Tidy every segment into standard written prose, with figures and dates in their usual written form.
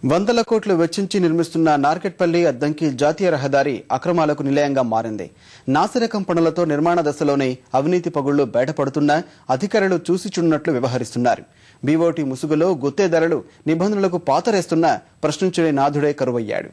వందల కోట్లు వెచ్చించి నిర్మిస్తున్న నార్కెట్పల్లి అద్దంకి జాతీయ రహదారి అక్రమాలకు నిలయంగా మారింది. నాసిరకం పనులతో నిర్మాణ దశలోనే అవినీతి పగుళ్లు బయటపడుతున్నా అధికారులు చూసిచున్నట్లు వ్యవహరిస్తున్నారు. బీఓటీ ముసుగులో గుత్తేదారులు నిబంధనలకు పాతరేస్తున్నా ప్రశ్నించే నాథుడే కరువయ్యాడు.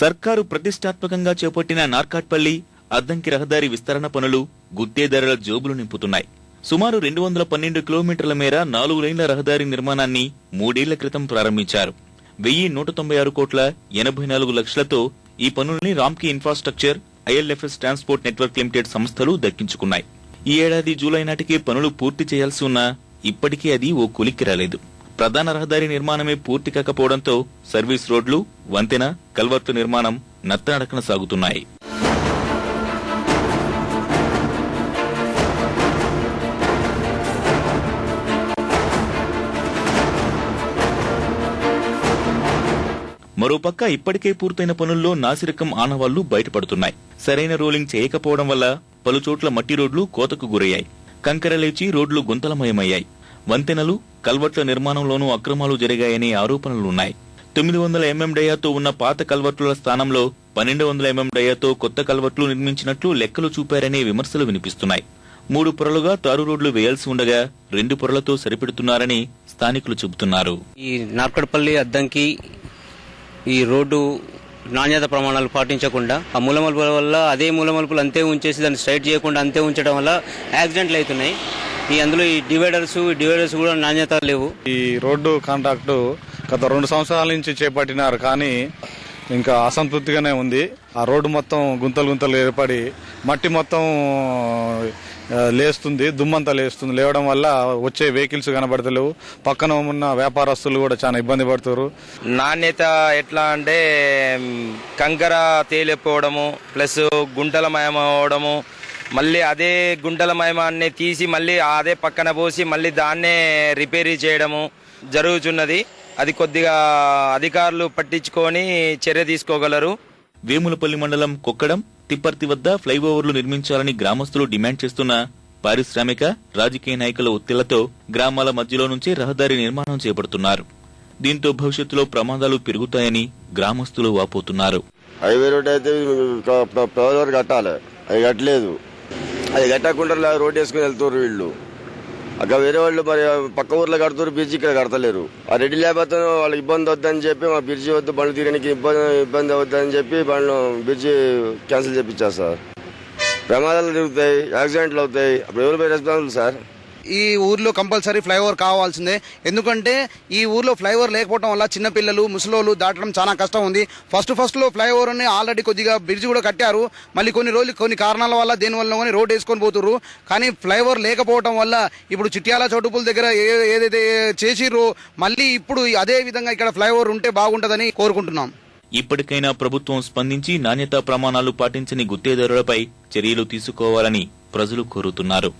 సర్కారు ప్రతిష్టాత్మకంగా చేపట్టిన నార్కాట్పల్లి అద్దంకి రహదారి విస్తరణ పనులు గుత్తేదారుల జోబులు నింపుతున్నాయి. సుమారు 212 కిలోమీటర్ల మేర 4 లైన్ల రహదారి నిర్మాణాన్ని 3 ఏళ్ల క్రితం ప్రారంభించారు. 1196 కోట్ల 84 లక్షలతో ఈ పనుల్ని Ramky infrastructure, IL&FS transport network limited సంస్థలు దక్కించుకున్నాయి. ఈ ఏడాది జూలై నాటికి పనులు పూర్తి చేయాల్సి ఉన్నా ఇప్పటికీ అది ఓ కొలిక్కి రాలేదు. ప్రధాన రహదారి నిర్మాణమే పూర్తి కాకపోవడంతో సర్వీస్ రోడ్లు, వంతెన, కల్వర్టు నిర్మాణం నత్తనడకన సాగుతున్నాయి. మరోపక్క ఇప్పటికే పూర్తయిన పనుల్లో నాసిరకం ఆనవాళ్లు బయటపడుతున్నాయి. సరైన రోలింగ్ చేయకపోవడం వల్ల పలుచోట్ల మట్టి రోడ్లు కోతకు గురయ్యాయి. కంకర లేచి రోడ్లు గుంతలమయమయ్యాయి. వంతెనలు, కల్వర్ట్ల నిర్మాణంలోనూ అక్రమాలు జరిగాయనే ఆరోపణలున్నాయి. 900 mm డయాతో ఉన్న పాత కల్వర్టుల స్థానంలో 1200 mm డయాతో కొత్త కల్వర్ట్లు నిర్మించినట్లు లెక్కలు చూపారనే విమర్శలు వినిపిస్తున్నాయి. 3 పొరలుగా తారు రోడ్లు వేయాల్సి ఉండగా 2 పొరలతో సరిపెడుతున్నారని స్థానికులు చెబుతున్నారు. ఈ నార్కట్పల్లి అద్దంకి ఈ రోడ్డు నాణ్యత ప్రమాణాలు పాటించకుండా ఆ మూలమలుపుల వల్ల అదే మూలమలుపులు అంతే ఉంచేసి దాన్ని స్ట్రైట్ చేయకుండా అంతే ఉంచడం వల్ల యాక్సిడెంట్లు అవుతున్నాయి. అందులో ఈ డివైడర్స్ కూడా నాణ్యత లేవు. ఈ రోడ్డు కాంట్రాక్టు గత 2 సంవత్సరాల నుంచి చేపట్టినారు, కానీ ఇంకా అసంతృప్తిగానే ఉంది. ఆ రోడ్డు మొత్తం గుంతలు ఏర్పడి మట్టి మొత్తం లేస్తుంది, దుమ్మంతా లేస్తుంది. లేవడం వల్ల వచ్చే వెహికల్స్ కనబడతలేవు. పక్కన ఉన్న వ్యాపారస్తులు కూడా చాలా ఇబ్బంది పడుతారు. నాణ్యత ఎట్లా అంటే కంకర తేలిపోవడము, ప్లస్ గుంటలమయం అవడము, మళ్ళీ అదే గుంటలమయమాన్ని తీసి మళ్ళీ అదే పక్కన పోసి మళ్ళీ దాన్నే రిపేరీ చేయడము జరుగుతున్నది. అది కొద్దిగా అధికారులు పట్టించుకొని చర్య తీసుకోగలరు. వేములపల్లి మండలం కొక్కడం, తిప్పర్తి వద్ద ఫ్లైఓవర్లు నిర్మించాలని గ్రామస్తులు డిమాండ్ చేస్తున్న పారిశ్రామిక, రాజకీయ నాయకుల ఒత్తిళ్లతో గ్రామాల మధ్యలో నుంచే రహదారి నిర్మాణం చేపడుతున్నారు. దీంతో భవిష్యత్తులో ప్రమాదాలు పెరుగుతాయని గ్రామస్తులు వాపోతున్నారు. హైవే రోడ్ అయితే కట్టాలి, అది కట్టలేదు. అది కట్టకుండా రోడ్ వేసుకుని వెళ్తారు వీళ్ళు. అక్కడ వేరే వాళ్ళు మరి పక్క ఊర్లో కడుతున్నారు, బ్రిడ్జి ఇక్కడ కడతలేరు. ఆ రెడ్డి లేకపోతే వాళ్ళకి ఇబ్బంది వద్దని చెప్పి మా బ్రిడ్జి వద్దు, బండ్లు తీయడానికి ఇబ్బంది అవుద్దని చెప్పి బండ్లు బ్రిడ్జి క్యాన్సిల్ చేపించారు సార్. ప్రమాదాలు జరుగుతాయి, యాక్సిడెంట్లు అవుతాయి. అప్పుడు ఎవరు రెస్పాన్సిబుల్ సార్? ఈ ఊర్లో కంపల్సరీ ఫ్లైఓవర్ కావాల్సిందే. ఎందుకంటే ఈ ఊర్లో ఫ్లైఓవర్ లేకపోవడం వల్ల చిన్నపిల్లలు, ముసలోళ్ళు దాటడం చాలా కష్టం ఉంది. ఫస్ట్ లో ఫ్లైఓవర్ ఆల్రెడీ కొద్దిగా బ్రిడ్జ్ కూడా కట్టారు. మళ్ళీ కొన్ని కారణాల వల్ల దేనివల్ల రోడ్ వేసుకొని పోతుర్రు. కానీ ఫ్లైఓవర్ లేకపోవడం వల్ల ఇప్పుడు చిట్యాల చౌటుపుల దగ్గర ఏదైతే చేసిర్రో మళ్ళీ ఇప్పుడు అదే విధంగా ఇక్కడ ఫ్లైఓవర్ ఉంటే బాగుంటుందని కోరుకుంటున్నాం. ఇప్పటికైనా ప్రభుత్వం స్పందించి నాణ్యతా ప్రమాణాలు పాటించని గుత్తేదారులపై చర్యలు తీసుకోవాలని ప్రజలు కోరుతున్నారు.